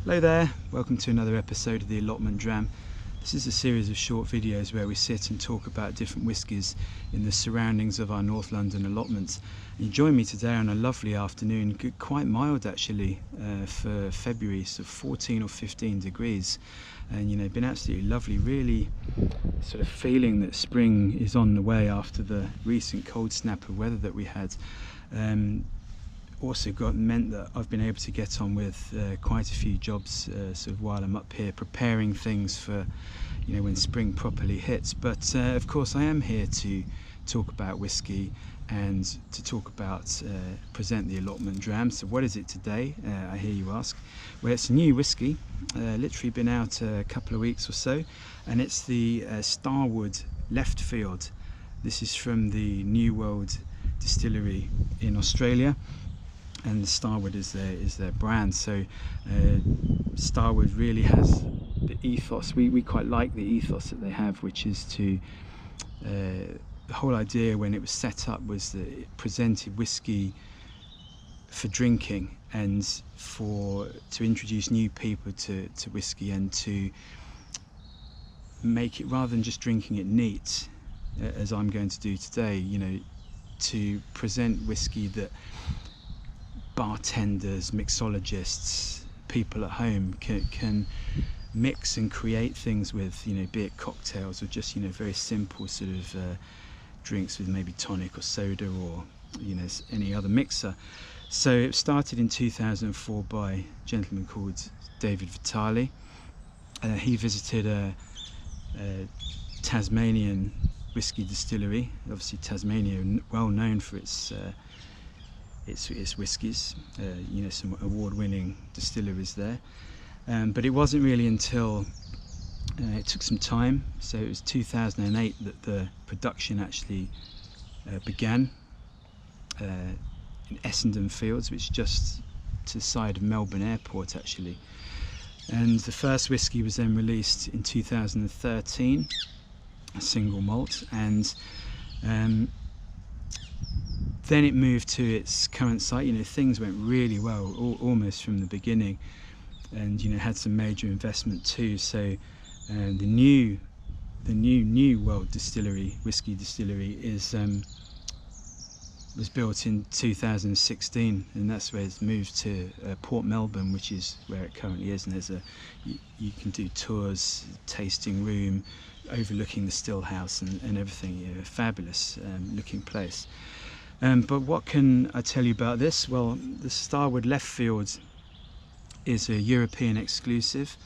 Hello there, welcome to another episode of the Allotment Dram. This is a series of short videos where we sit and talk about different whiskies in the surroundings of our North London allotments. And you join me today on a lovely afternoon, quite mild actually for February, so 14 or 15 degrees. And been absolutely lovely, really sort of feeling that spring is on the way after the recent cold snap of weather that we had. Also meant that I've been able to get on with quite a few jobs sort of while I'm up here preparing things for when spring properly hits. But of course I am here to talk about whiskey and to talk about present the Allotment Dram. So what is it today, I hear you ask? Well, it's a new whiskey, literally been out a couple of weeks or so, and it's the Starward Left-Field. This is from the New World Distillery in Australia. And the Starward is their brand. So Starward really has the ethos. We quite like the ethos that they have, which is to the whole idea when it was set up was that it presented whiskey for drinking and to introduce new people to whiskey, and to make it, rather than just drinking it neat, as I'm going to do today, to present whiskey that bartenders, mixologists, people at home can mix and create things with, be it cocktails or just very simple sort of drinks with maybe tonic or soda or any other mixer. So it started in 2004 by a gentleman called David Vitale. He visited a Tasmanian whisky distillery. Obviously Tasmania well known for its whiskies, some award-winning distilleries there, but it wasn't really until it took some time. So it was 2008 that the production actually began in Essendon Fields, which is just to the side of Melbourne Airport actually, and the first whiskey was then released in 2013, a single malt, and then it moved to its current site. Things went really well almost from the beginning, and had some major investment too. So the new World Whisky Distillery was built in 2016, and that's where it's moved to Port Melbourne, which is where it currently is. And there's you can do tours, tasting room overlooking the still house and everything. Fabulous looking place. But what can I tell you about this? Well, the Starward Left-Field is a European exclusive,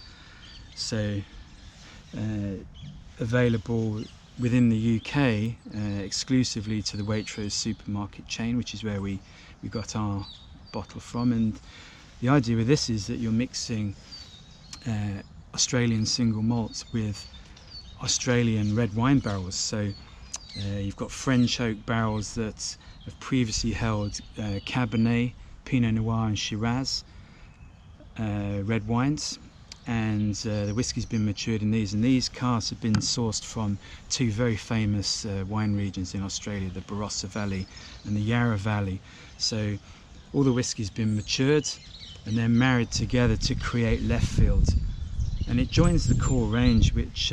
so available within the UK exclusively to the Waitrose supermarket chain, which is where we got our bottle from. And the idea with this is that you're mixing Australian single malts with Australian red wine barrels. So you've got French oak barrels that have previously held Cabernet, Pinot Noir and Shiraz red wines, and the whiskey's been matured in these, and these casks have been sourced from two very famous wine regions in Australia, the Barossa Valley and the Yarra Valley. So all the whiskey's been matured and then married together to create Left-Field, and it joins the core range, which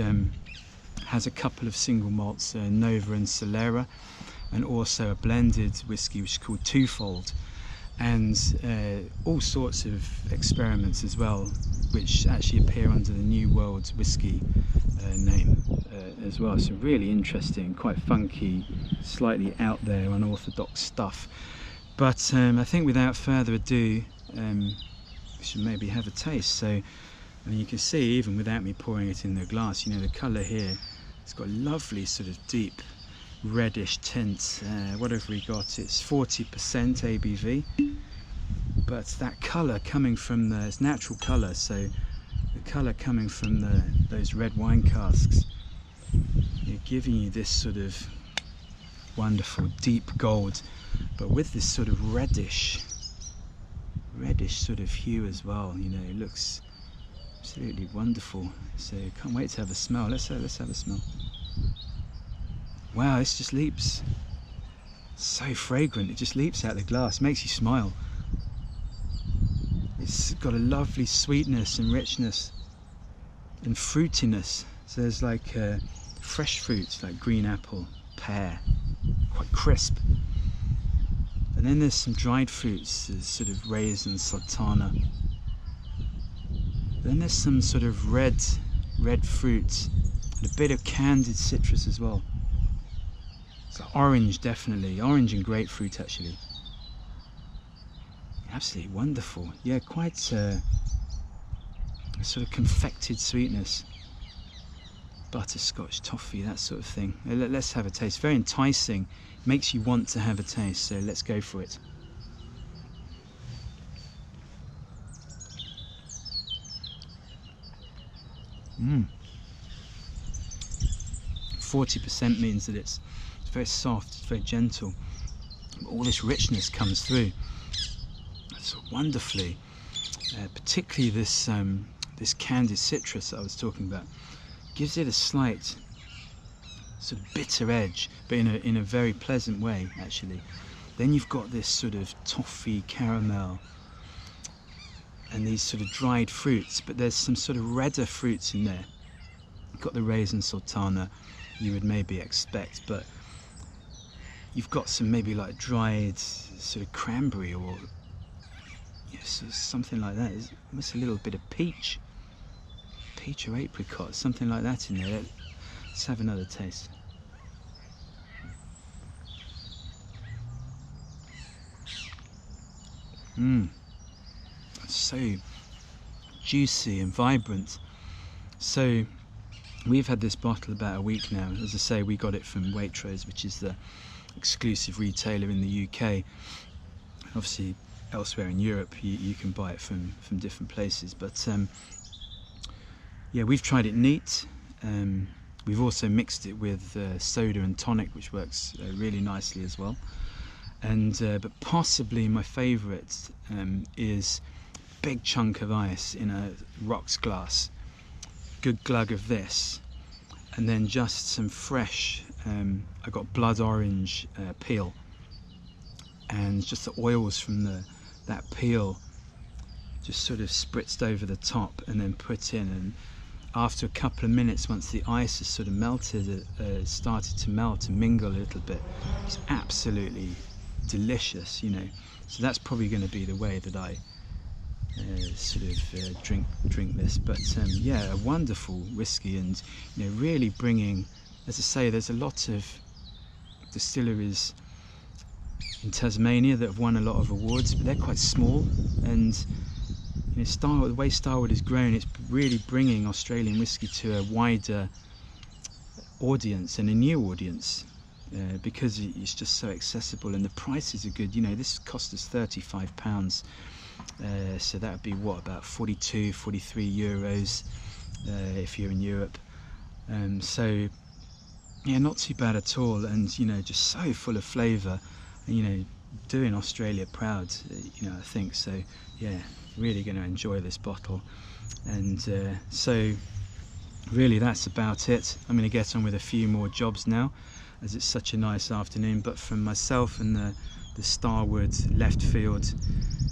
has a couple of single malts, Nova and Solera, and also a blended whiskey which is called Twofold, and all sorts of experiments as well, which actually appear under the New World Whisky name as well. So really interesting, quite funky, slightly out there, unorthodox stuff. But I think without further ado, we should maybe have a taste. So you can see, even without me pouring it in the glass, the colour here, it's got a lovely sort of deep reddish tint. What have we got? It's 40% ABV, but that colour coming from it's natural colour, so the colour coming from those red wine casks, giving you this sort of wonderful deep gold, but with this sort of reddish sort of hue as well. It looks absolutely wonderful. So can't wait to have a smell. Let's have a smell. Wow, this just leaps. So fragrant, it just leaps out the glass, makes you smile. it's got a lovely sweetness and richness and fruitiness. So there's like fresh fruits like green apple, pear, quite crisp. And then there's some dried fruits, there's sort of raisin, sultana. Then there's some sort of red fruits and a bit of candied citrus as well. So orange, definitely, orange and grapefruit actually. Absolutely wonderful. Yeah, quite a sort of confected sweetness. Butterscotch, toffee, that sort of thing. Let's have a taste. Very enticing. Makes you want to have a taste, so let's go for it. 40% means that it's very soft, it's very gentle. All this richness comes through so wonderfully. Particularly this this candied citrus that I was talking about gives it a slight sort of bitter edge, but in a very pleasant way actually. Then you've got this sort of toffee, caramel, and these sort of dried fruits, but there's some sort of redder fruits in there. You've got the raisin sultana you would maybe expect, but you've got some maybe like dried sort of cranberry or something like that. It's almost a little bit of peach or apricot, something like that in there. Let's have another taste. It's so juicy and vibrant. So we've had this bottle about a week now. As I say, we got it from Waitrose, which is the exclusive retailer in the UK. Obviously elsewhere in Europe you can buy it from different places, but yeah, we've tried it neat. We've also mixed it with soda and tonic, which works really nicely as well. And but possibly my favourite is a big chunk of ice in a rocks glass, good glug of this, and then just some fresh I got blood orange peel, and just the oils from that peel just sort of spritzed over the top and then put in. And after a couple of minutes, once the ice has sort of melted, started to melt and mingle a little bit, it's absolutely delicious, you know. So that's probably going to be the way that I sort of drink this. But yeah, a wonderful whiskey, and you know, really bringing, as I say, there's a lot of distilleries in Tasmania that have won a lot of awards, but they're quite small, and you know, the way Starward has grown, it's really bringing Australian whiskey to a wider audience and a new audience, because it's just so accessible and the prices are good. You know, this cost us £35, so that would be what, about 42, 43 euros if you're in Europe. So yeah, not too bad at all, and you know, just so full of flavour, and you know, doing Australia proud, you know, I think. So yeah, really going to enjoy this bottle. And so really that's about it. I'm going to get on with a few more jobs now, as it's such a nice afternoon. But from myself and the Starward Left-Field,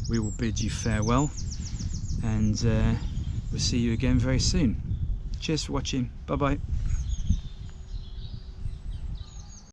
we will bid you farewell, and we'll see you again very soon. Cheers for watching. Bye bye.